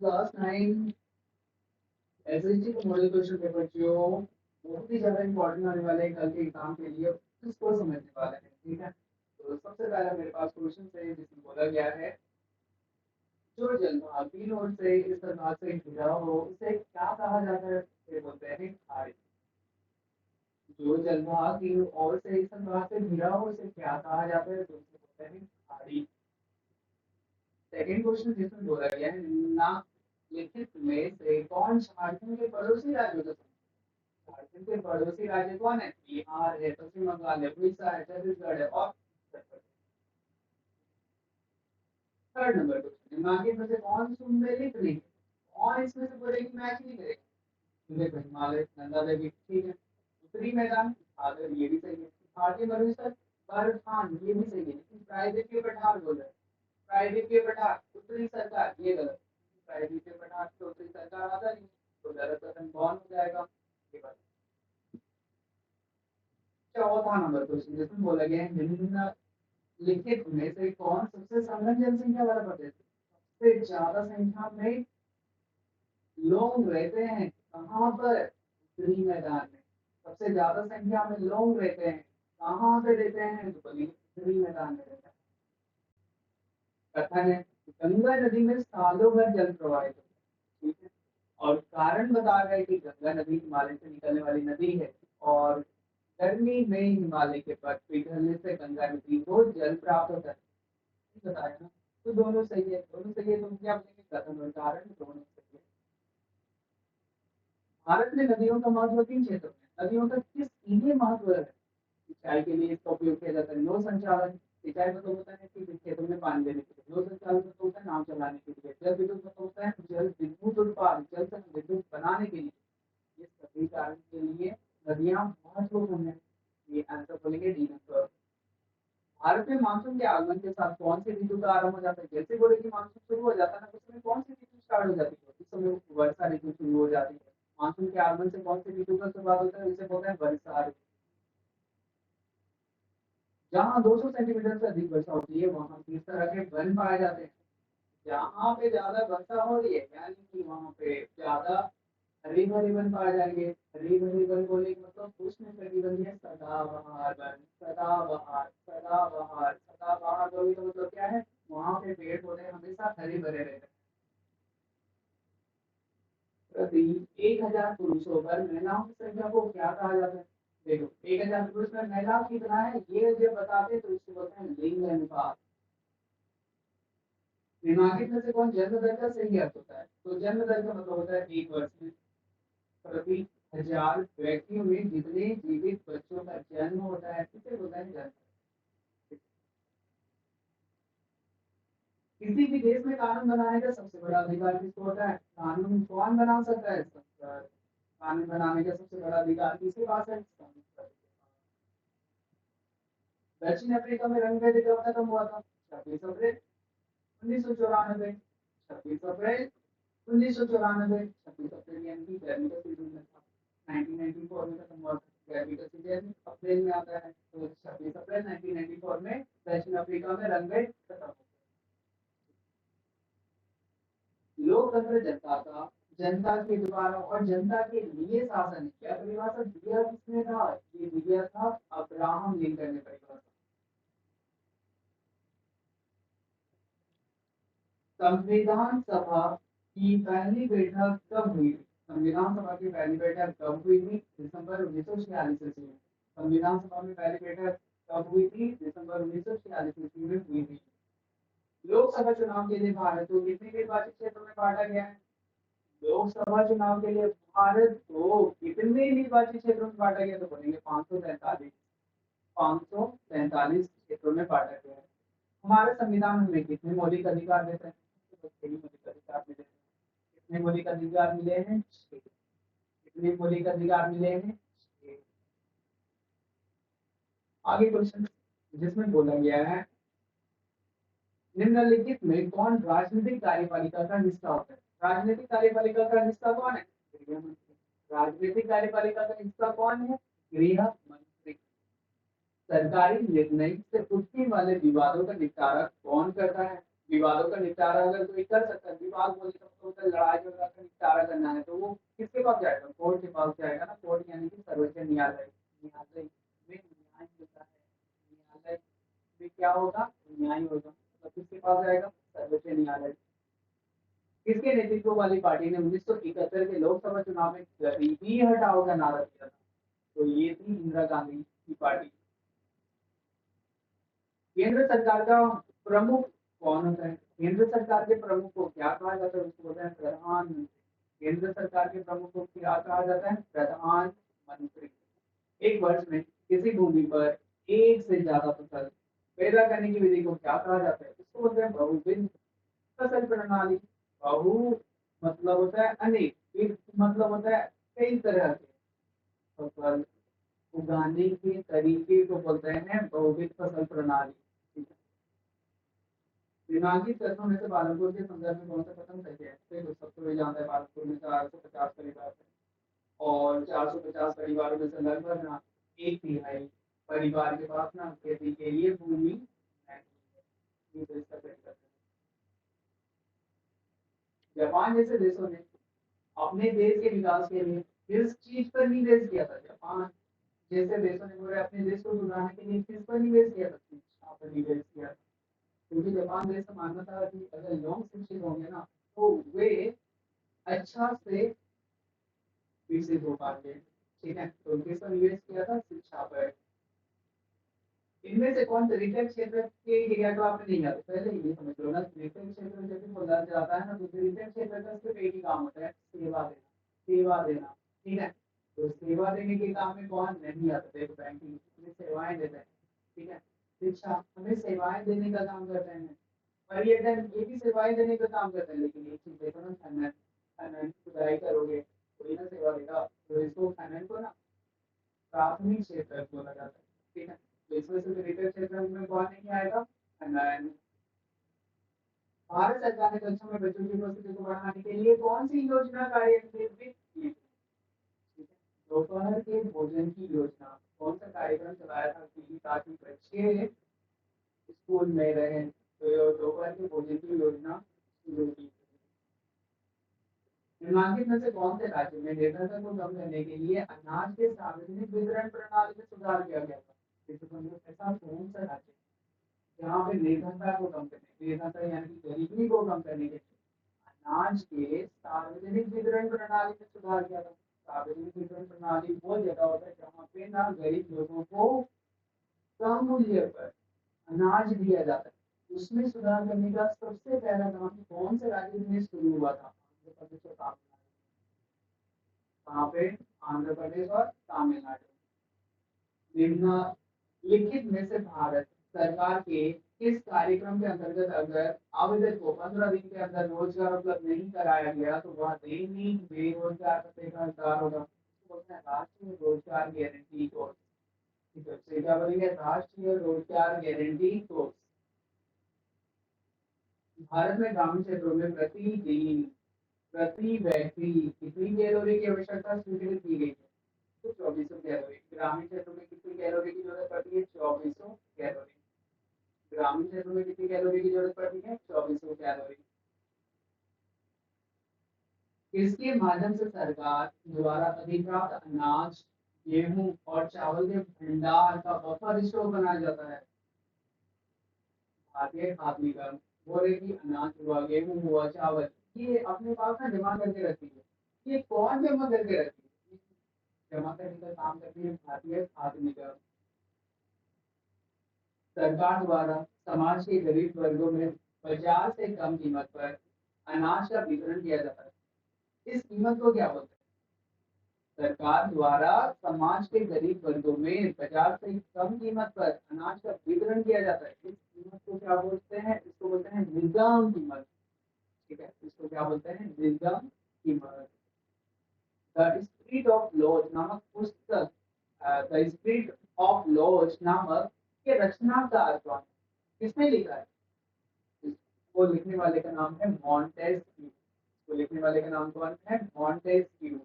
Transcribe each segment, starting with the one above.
Class 9 SSC का model question paper जो बहुत ही ज़्यादा इम्पोर्टेंट होने वाले हैं कल के एग्जाम के लिए, उसको समझने वाले हैं। ठीक है, तो सबसे पहला मेरे पास क्वेश्चन है जिसमें बोला गया है, जो जलभाग तीन ओर से इस तरह से घिरा हो उसे क्या कहा जाता है? ये बोलते हैं खाड़ी। जो जलभाग तीन ओर से इस तरह से घिरा हो उसे क्या कहा जाता है? तो उसे बोलते हैं खाड़ी। सेकंड क्वेश्चन जिसमें बोला गया है, निम्नलिखित में से कौन झारखंड के पड़ोसी राज्यों का? झारखंड के पड़ोसी राज्य कौन है? बिहार है, पश्चिम बंगाल है, उड़ीसा है, छत्तीसगढ़ है और Uttar Pradesh. Third number question, निम्नलिखित में से कौन सुमेलित नहीं है? कौन इसमें से बोले कि मैच नहीं करेगा? देखो, हिमालय, नंदा देवी, ठीक है। उत्तरी मैदान, सागर, ये भी सही है। भारतीय मरुस्थल, बर्फान, ये भी सही है, लेकिन प्रायद्वीपीय पठार बोल रहे हैं। प्रायद्वीपीय पठार, उत्तरी सरकार, ये गलत। प्रायद्वीपीय पठार तो उत्तरी सरकार आता नहीं, तो गलत कथन कौन हो जाएगा? ये बात। चौथा नंबर क्वेश्चन जिसमें बोला गया है, निम्नलिखित में से कौन सबसे संघन जनसंख्या वाला प्रदेश है? सबसे ज्यादा संख्या में लोग रहते हैं कहाँ पर? उत्तरी मैदान में। सबसे ज्यादा संख्या में लोग रहते हैं कहाँ पे रहते हैं? तो बोलिए उत्तरी मैदान में रहते हैं। कथन है, गंगा नदी में सालों भर जल प्रवाहित होता है। ठीक है, और कारण बता रहे हैं कि गंगा नदी हिमालय से निकलने वाली नदी है, और गर्मी में हिमालय के बर्फ पिघलने से गंगा नदी को जल प्राप्त होता है। ठीक बताया ना? तो दोनों सही है, दोनों सही है, तो क्या बोलेंगे? कथन और कारण दोनों सही है। भारत में नदियों का महत्व किन क्षेत्रों में? नदियों का किस लिए महत्व है? सिंचाई के लिए इसका उपयोग किया जाता है, नौ संचालन। सिंचाई मतलब होता है कि खेतों में पानी देने के लिए। नौ संचालन मतलब होता है नाव चलाने के लिए। जल विद्युत मतलब होता है जल विद्युत उत्पादन, जल से विद्युत बनाने के लिए। ये सभी कारण के लिए नदियां महत्वपूर्ण है। ये आंसर बोलेंगे डी नंबर। भारत में मानसून के आगमन के साथ कौन से ऋतु का आरंभ हो जाता है? जैसे बोले कि मानसून शुरू हो जाता है ना, उस समय कौन सी ऋतु स्टार्ट हो जाती है? उस समय वर्षा ऋतु शुरू हो जाती है। मानसून के आगमन से कौन सी ऋतु का शुरुआत होता है? उसे बोलते हैं वर्षा ऋतु। जहाँ 200 सेंटीमीटर से अधिक वर्षा होती है वहाँ किस तरह के वन पाए जाते हैं? जहाँ पे ज्यादा वर्षा हो रही है यानी कि वहाँ पे ज्यादा हरी भरी वन पाए जाएंगे। हरी भरी वन बोले कि मतलब उष्ण कटिबंधीय सदाबहार वन। सदाबहार, सदाबहार, सदाबहार बोले तो मतलब क्या है? वहाँ पे पेड़ पौधे हमेशा हरे भरे रहते हैं। प्रति 1000 पुरुषों पर महिलाओं की संख्या को क्या कहा जाता है? देखो, 1000 पुरुष में महिलाओं कितना है ये जब बताते तो इसको बोलते हैं लिंग अनुपात। निम्नलिखित में से कौन जन्म दर का सही अर्थ होता है? तो जन्म दर का मतलब होता है एक वर्ष में प्रति 1000 व्यक्तियों में जितने जीवित बच्चों का जन्म होता है इसे बोलता है जन्म दर। किसी भी देश में कानून बनाने का सबसे बड़ा अधिकार किसको होता है? कानून कौन बना सकता है? संसद। कानून बनाने का सबसे बड़ा अधिकार किसके पास है? संसद। दक्षिण अफ्रीका में रंगभेद कब खत्म हुआ था? 26 अप्रैल 1994। 26 अप्रैल 1994। 26 अप्रैल यानी कि गर्मी का सीजन में था। 1994 में खत्म हुआ था। गर्मी का सीजन अप्रैल में आता है, तो 26 अप्रैल 1994 में दक्षिण अफ्रीका में रंगभेद खत्म हो गया। लोकतंत्र जनता का, जनता के द्वारा और जनता के लिए शासन है। क्या परिभाषा दिया किसने था? ये दिया था अब्राहम लिंकन ने परिभाषा। संविधान सभा की पहली बैठक कब हुई? संविधान सभा की पहली बैठक कब हुई थी? दिसंबर 1946 ईस्वी में। संविधान सभा में पहली बैठक कब हुई थी? दिसंबर 1946 ईस्वी में हुई थी। लोकसभा चुनाव के लिए भारत को कितने निर्वाचित क्षेत्रों में बांटा गया है? लोकसभा चुनाव के लिए भारत को कितने निर्वाचित क्षेत्रों में बांटा गया? तो बोलेंगे 543। 543 क्षेत्रों में बांटा गया है। हमारे संविधान में कितने मौलिक अधिकार देते हैं? तो मौलिक अधिकार मिले हैं। कितने मौलिक अधिकार मिले हैं? 6। कितने मौलिक अधिकार मिले हैं? 6। आगे क्वेश्चन जिसमें बोला गया है, निम्नलिखित में कौन राजनीतिक कार्यपालिका का हिस्सा होता है? राजनीतिक कार्यपालिका का हिस्सा कौन है? गृह मंत्री। राजनीतिक कार्यपालिका का हिस्सा कौन है? गृह मंत्री। सरकारी निर्णय से उठने वाले विवादों का निपटारा कौन करता है? विवादों का निपटारा अगर कोई कर सकता है, विवाद बोले तो मतलब लड़ाई झगड़ा का निपटारा करना है, तो वो किसके पास जाएगा? कोर्ट के पास जाएगा ना। कोर्ट यानी कि सर्वोच्च न्यायालय। न्यायालय में न्याय होता है। न्यायालय में क्या होगा? न्याय होगा। मतलब किसके पास जाएगा? सर्वोच्च न्यायालय। किसके नेतृत्व वाली पार्टी ने 1971 के लोकसभा चुनाव में गरीबी हटाओ का नारा दिया था? तो ये थी इंदिरा गांधी की पार्टी। केंद्र सरकार का प्रमुख कौन होता है? केंद्र सरकार के प्रमुख को क्या कहा जाता है? उसको बोलते हैं प्रधानमंत्री। केंद्र सरकार के प्रमुख को क्या कहा जाता है? प्रधानमंत्री। एक वर्ष में किसी भूमि पर एक से ज्यादा फसल पैदा करने की विधि को क्या कहा जाता है? इसको बोलते हैं बहुविध फसल प्रणाली। बहु मतलब होता है अनेक, विध मतलब होता है कई तरह के फसल उगाने के तरीके को बोलते हैं बहुविध फसल प्रणाली। ठीक है। निम्नलिखित कथनों में से पालनपुर के संदर्भ में कौन सा कथन सही है? देखो, सबको ये जानता है पालनपुर में 450 परिवार है, और 450 परिवारों में से लगभग ना एक तिहाई परिवार के पास ना खेती के लिए भूमि नहीं है। ये तो इसका सही कथन है। जापान जैसे देशों ने अपने देश के विकास के लिए किस चीज पर निवेश किया था? जापान जैसे देशों ने पूरे अपने देश को सुधारने के लिए किस पर निवेश किया था? शिक्षा पर निवेश किया था। क्योंकि जापान देश का मानना था कि अगर लोग शिक्षित होंगे ना, तो वे अच्छा से विकसित हो पाते हैं। ठीक है, तो किस पर निवेश किया था? शिक्षा पर। इनमें से कौन सा रिटेल क्षेत्र के एरिया को आपने नहीं जाते? पहले ये समझ लो ना, रिटेल क्षेत्र में जब भी बोला जाता है ना, तो रिटेल क्षेत्र का सिर्फ एक ही काम होता है, सेवा देना। सेवा देना। ठीक है, तो सेवा देने के काम में कौन नहीं आता? देखो, बैंकिंग हमें सेवाएं देते हैं। ठीक है, शिक्षा हमें सेवाएं देने का काम करते हैं। पर्यटन ये भी सेवाएं देने का काम करते हैं। लेकिन एक चीज देखो ना, खनन खनन खुदाई करोगे, कोई ना सेवा देगा। तो इसको खनन को ना प्राथमिक क्षेत्र बोला जाता है। ठीक है, तो इसमें से रिटेल क्षेत्र में कौन नहीं आएगा? खनन। भारत सरकार ने कक्षा में बच्चों की उपस्थिति को बढ़ाने के लिए कौन सी योजना कार्यान्वित की? ठीक है, दोपहर के भोजन की योजना। कौन सा कार्यक्रम चलाया था कि ताकि बच्चे स्कूल में रहे? तो दोपहर के भोजन की योजना शुरू की। निम्नलिखित में से कौन से राज्य में निर्धनता को कम करने के लिए अनाज के सार्वजनिक वितरण प्रणाली में सुधार किया गया था? ऐसा कौन सा राज्य जहाँ पे निर्धनता को कम करने, निर्धनता यानी कि गरीबी को कम करने के लिए अनाज के सार्वजनिक वितरण प्रणाली में सुधार किया था? सार्वजनिक वितरण प्रणाली वो जगह होता है जहाँ पे ना गरीब लोगों को कम मूल्य पर अनाज दिया जाता है। उसमें सुधार करने का सबसे पहला काम कौन से राज्य में शुरू हुआ था? आंध्र प्रदेश और तमिलनाडु। कहाँ पे? आंध्र प्रदेश और तमिलनाडु। निम्नलिखित में से भारत सरकार के किस कार्यक्रम के अंतर्गत अगर आवेदक को 15 दिन के अंदर रोजगार उपलब्ध नहीं कराया गया तो वह दैनिक बेरोजगार भत्ते का हकदार होगा? तो बोलते हैं राष्ट्रीय रोजगार गारंटी कोर्स। ठीक है, तो क्या बोलेंगे? राष्ट्रीय रोजगार गारंटी कोर्स। भारत में ग्रामीण क्षेत्रों में प्रतिदिन प्रति व्यक्ति कितनी कैलोरी की आवश्यकता स्वीकृत की गई है? तो 2400 कैलोरी। ग्रामीण क्षेत्रों में कितनी कैलोरी की जरूरत पड़ती है? 2400 कैलोरी। ग्रामीण क्षेत्रों में कितनी कैलोरी की जरूरत पड़ती है? 2400 कैलोरी। इसके माध्यम से सरकार द्वारा अधिप्राप्त अनाज, गेहूं और चावल के भंडार का बफर स्टॉक बनाया जाता है। भारतीय खाद्य निगम बोलेगी अनाज हुआ, गेहूं हुआ, चावल, ये अपने पास ना जमा करके रखती है। ये कौन जमा करके रखती है? जमा करने का काम करती है भारतीय खाद्य निगम। सरकार द्वारा समाज के गरीब वर्गों में बाजार से कम कीमत पर अनाज का वितरण किया जाता है। इस कीमत को क्या बोलते हैं? सरकार द्वारा समाज के गरीब वर्गों में बाजार से कम कीमत पर अनाज का वितरण किया जाता है। इस कीमत को क्या बोलते हैं? इसको बोलते हैं निर्गम कीमत। ठीक है, इसको क्या बोलते हैं? निर्गम कीमत। द स्पिरिट ऑफ लॉज नामक पुस्तक, द स्पिरिट ऑफ लॉज नामक के रचनाकार कौन है? किसने लिखा है? इसको लिखने वाले का नाम है मॉन्टेस्क्यू। इसको लिखने वाले का नाम कौन है? मॉन्टेस्क्यू।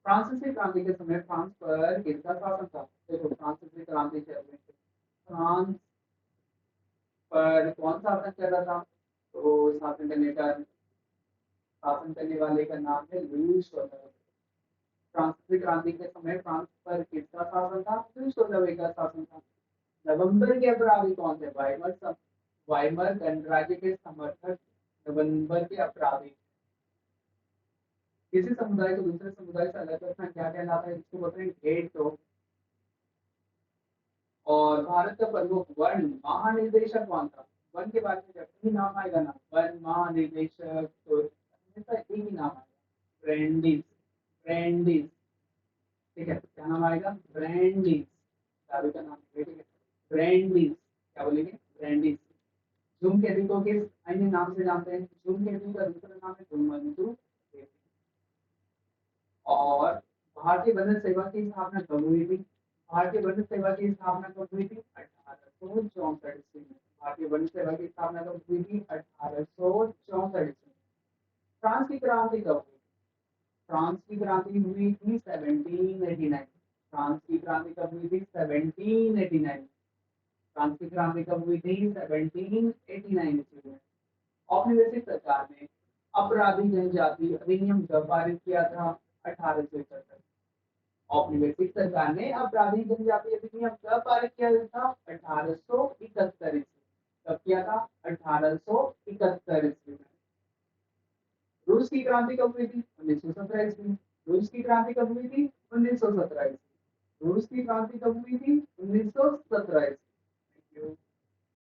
फ्रांसीसी क्रांति के समय फ्रांस पर किसका शासन था? देखो, फ्रांसीसी क्रांति चल रही थी। फ्रांस पर कौन शासन कर रहा था? तो शासन करने वाले का नाम है लुईस टोलेमी। फ्रांसीसी क्रांति के समय फ्रांस पर किसका शासन था? लुईस टोलेमी का शासन था। नवंबर के अपराधी कौन थे? वाइमर गणराज्य के समर्थक नवंबर के अपराधी। किसी समुदाय को दूसरे समुदाय से अलग रखना क्या कहलाता है? इसको बोलते हैं घेटो। और भारत का प्रमुख वन महानिदेशक कौन था? वन के बारे में जब भी नाम आएगा ना, वन महानिदेशक, तो हमेशा एक ही नाम आएगा, ब्रेंडिस। ब्रेंडिस। ठीक है, क्या नाम आएगा? ब्रेंडिस। दारू का नाम है, ठीक है। ब्रेंडिस। क्या बोलेंगे? ब्रेंडिस। धूमकेतु को किस अन्य नाम से जानते हैं? धूमकेतु का दूसरा नाम है धूमकेतु। और भारतीय वन सेवा की स्थापना कब हुई थी? भारतीय वन सेवा की स्थापना कब हुई थी? 1864 ईस्वी में। भारतीय वन सेवा की स्थापना कब हुई थी? 1864 ईस्वी में। फ्रांस की क्रांति कब हुई? फ्रांस की क्रांति हुई थी 1789। फ्रांस की क्रांति कब हुई थी? 1789। फ्रांस की क्रांति कब हुई थी? 1789 ईस्वी में। औपनिवेशिक सरकार ने अपराधी जनजाति अधिनियम कब पारित किया था? 1871। औपनिवेशिक सरकार ने अपराधी जनजाति अधिनियम कब पारित किया था? 1871 ईस्वी। कब किया था? 1871 ईस्वी में। रूस की क्रांति कब हुई थी? 1917 ईस्वी। रूस की क्रांति कब हुई थी? 1917 ईस्वी। रूस की क्रांति कब हुई थी? 1917 ईस्वी।